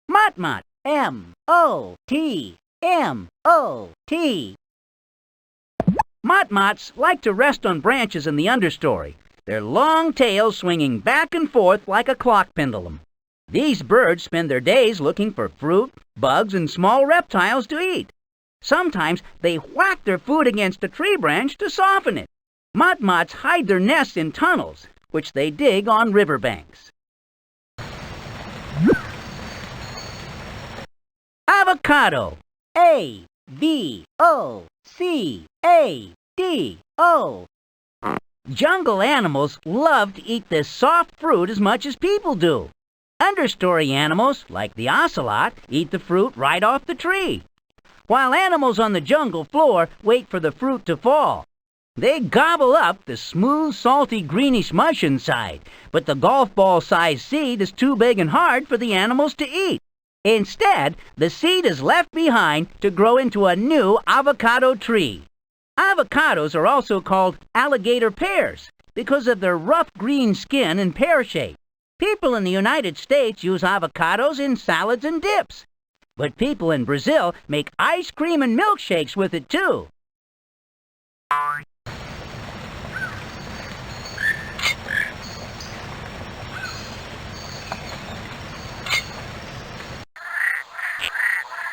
Motmot. M-O-T-M-O-T. Motmots like to rest on branches in the understory, their long tails swinging back and forth like a clock pendulum. These birds spend their days looking for fruit, bugs, and small reptiles to eat. Sometimes they whack their food against a tree branch to soften it. Motmots hide their nests in tunnels, which they dig on riverbanks. Avocado. A-V-O-C-A-D-O. Jungle animals love to eat this soft fruit as much as people do. Understory animals, like the ocelot, eat the fruit right off the tree, while animals on the jungle floor wait for the fruit to fall. They gobble up the smooth, salty, greenish mush inside, but the golf ball-sized seed is too big and hard for the animals to eat. Instead, the seed is left behind to grow into a new avocado tree. Avocados are also called alligator pears because of their rough green skin and pear shape. People in the United States use avocados in salads and dips, but people in Brazil make ice cream and milkshakes with it too.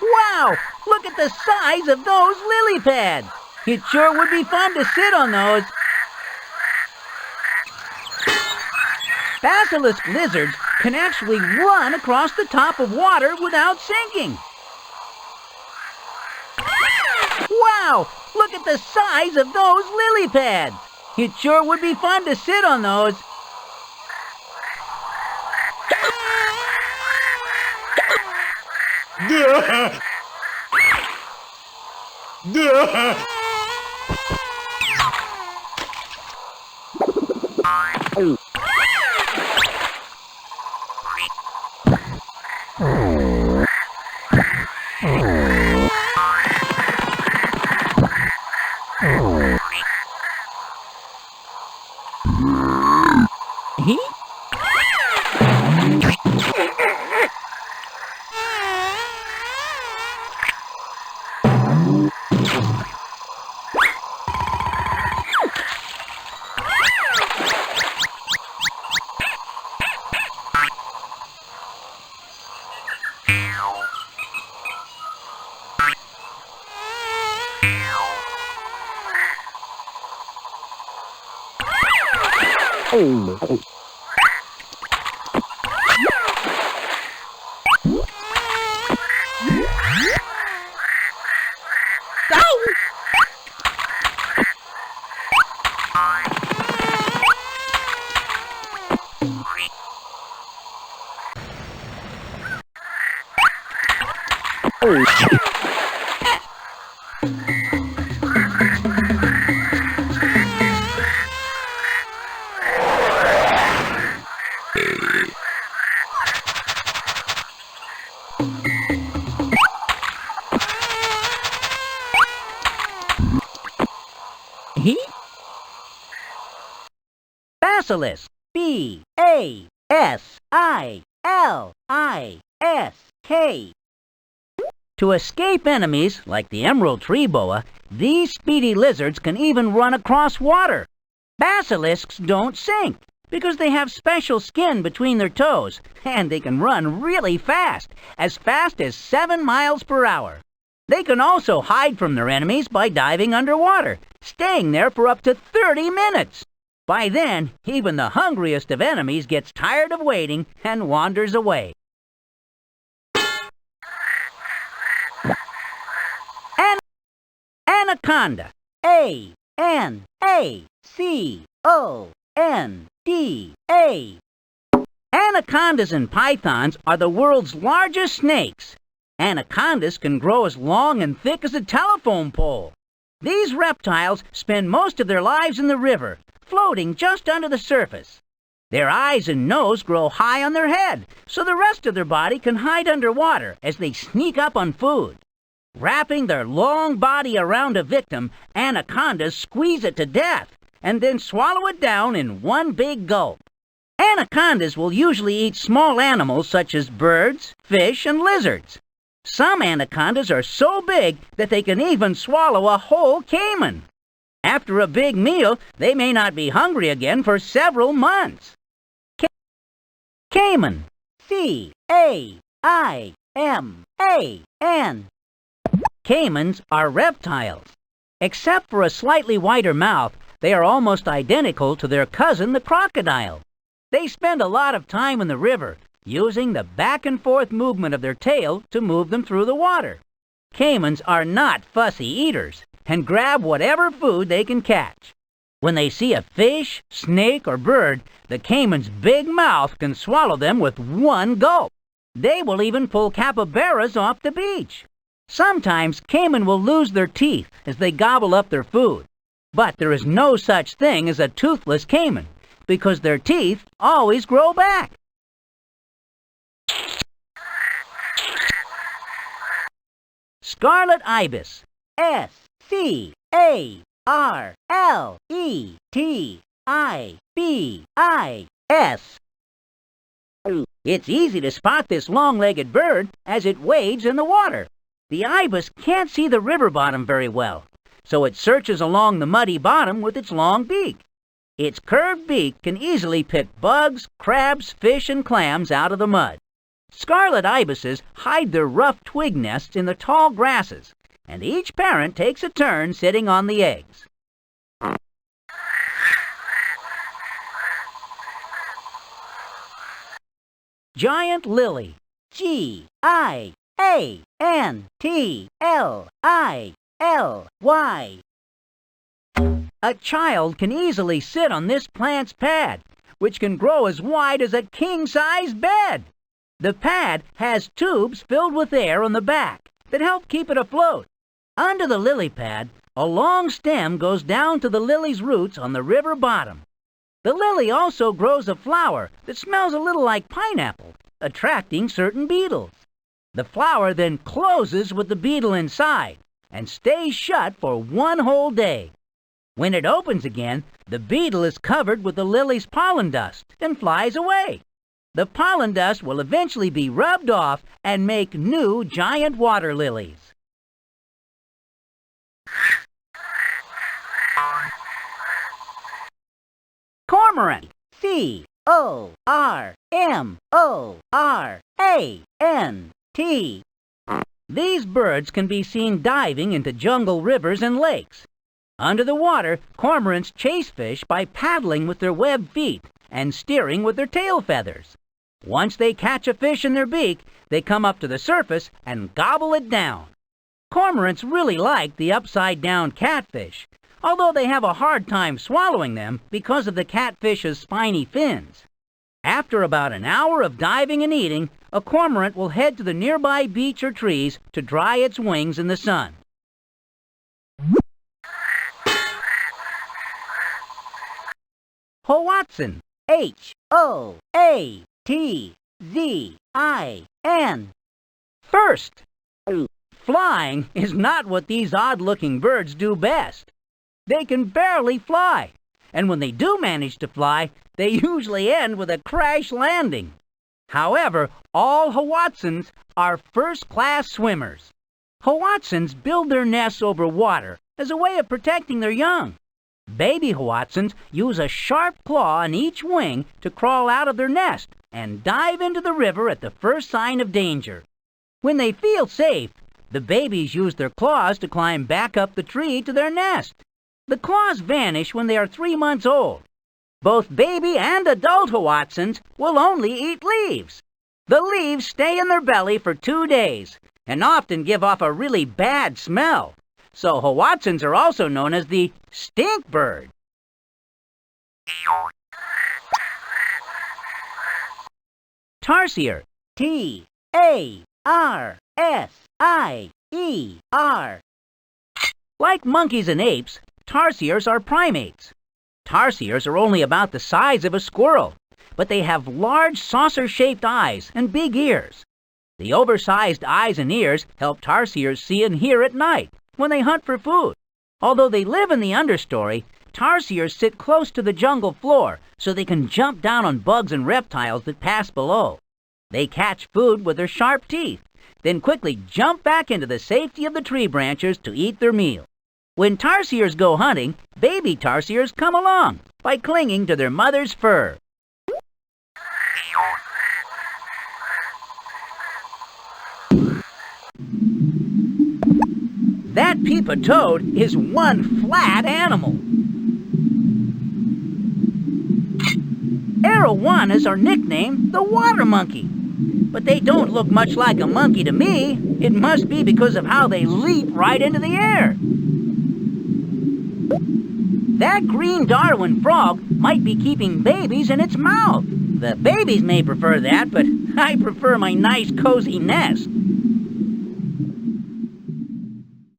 Wow! Look at the size of those lily pads! It sure would be fun to sit on those. Basilisk lizards can actually run across the top of water without sinking. Wow! Look at the size of those lily pads! It sure would be fun to sit on those. Basilisk. B-A-S-I-L-I-S-K. To escape enemies, like the emerald tree boa, these speedy lizards can even run across water. Basilisks don't sink because they have special skin between their toes, and they can run really fast as 7 miles per hour. They can also hide from their enemies by diving underwater, staying there for up to 30 minutes. By then, even the hungriest of enemies gets tired of waiting and wanders away. Anaconda. A-N-A-C-O-N-D-A. Anacondas and pythons are the world's largest snakes. Anacondas can grow as long and thick as a telephone pole. These reptiles spend most of their lives in the river, floating just under the surface. Their eyes and nose grow high on their head, so the rest of their body can hide underwater as they sneak up on food. Wrapping their long body around a victim, anacondas squeeze it to death and then swallow it down in one big gulp. Anacondas will usually eat small animals such as birds, fish, and lizards. Some anacondas are so big that they can even swallow a whole cayman. After a big meal, they may not be hungry again for several months. Cayman. C-A-I-M-A-N. Caymans are reptiles. Except for a slightly wider mouth, they are almost identical to their cousin, the crocodile. They spend a lot of time in the river, using the back and forth movement of their tail to move them through the water. Caymans are not fussy eaters and grab whatever food they can catch. When they see a fish, snake, or bird, the cayman's big mouth can swallow them with one gulp. They will even pull capybaras off the beach. Sometimes cayman will lose their teeth as they gobble up their food. But there is no such thing as a toothless cayman, because their teeth always grow back. Scarlet ibis. S-C-A-R-L-E-T-I-B-I-S. It's easy to spot this long-legged bird as it wades in the water. The ibis can't see the river bottom very well, so it searches along the muddy bottom with its long beak. Its curved beak can easily pick bugs, crabs, fish, and clams out of the mud. Scarlet ibises hide their rough twig nests in the tall grasses, and each parent takes a turn sitting on the eggs. Giant lily. G-I-A-N-T-L-I-L-Y. A child can easily sit on this plant's pad, which can grow as wide as a king-size bed. The pad has tubes filled with air on the back that help keep it afloat. Under the lily pad, a long stem goes down to the lily's roots on the river bottom. The lily also grows a flower that smells a little like pineapple, attracting certain beetles. The flower then closes with the beetle inside and stays shut for one whole day. When it opens again, the beetle is covered with the lily's pollen dust and flies away. The pollen dust will eventually be rubbed off and make new giant water lilies. Cormorant. C-O-R-M-O-R-A-N-T. These birds can be seen diving into jungle rivers and lakes. Under the water, cormorants chase fish by paddling with their webbed feet and steering with their tail feathers. Once they catch a fish in their beak, they come up to the surface and gobble it down. Cormorants really like the upside-down catfish, although they have a hard time swallowing them because of the catfish's spiny fins. After about an hour of diving and eating, a cormorant will head to the nearby beach or trees to dry its wings in the sun. Hoatzin. H-O-A-T-Z-I-N. First. Flying is not what these odd-looking birds do best. They can barely fly, and when they do manage to fly, they usually end with a crash landing. However, all Hoatzins are first-class swimmers. Hoatzins build their nests over water as a way of protecting their young. Baby Hoatzins use a sharp claw on each wing to crawl out of their nest and dive into the river at the first sign of danger. When they feel safe, the babies use their claws to climb back up the tree to their nest. The claws vanish when they are 3 months old. Both baby and adult Hoatzins will only eat leaves. The leaves stay in their belly for 2 days and often give off a really bad smell. So Hoatzins are also known as the stink bird. Tarsier. T-A-R-S-I-E-R. Like monkeys and apes, tarsiers are primates. Tarsiers are only about the size of a squirrel, but they have large saucer-shaped eyes and big ears. The oversized eyes and ears help tarsiers see and hear at night when they hunt for food. Although they live in the understory, tarsiers sit close to the jungle floor so they can jump down on bugs and reptiles that pass below. They catch food with their sharp teeth, then quickly jump back into the safety of the tree branches to eat their meal. When tarsiers go hunting, baby tarsiers come along by clinging to their mother's fur. That peep of toad is one flat animal. Arowanas are nicknamed the water monkey, but they don't look much like a monkey to me. It must be because of how they leap right into the air. That green Darwin frog might be keeping babies in its mouth. The babies may prefer that, but I prefer my nice cozy nest.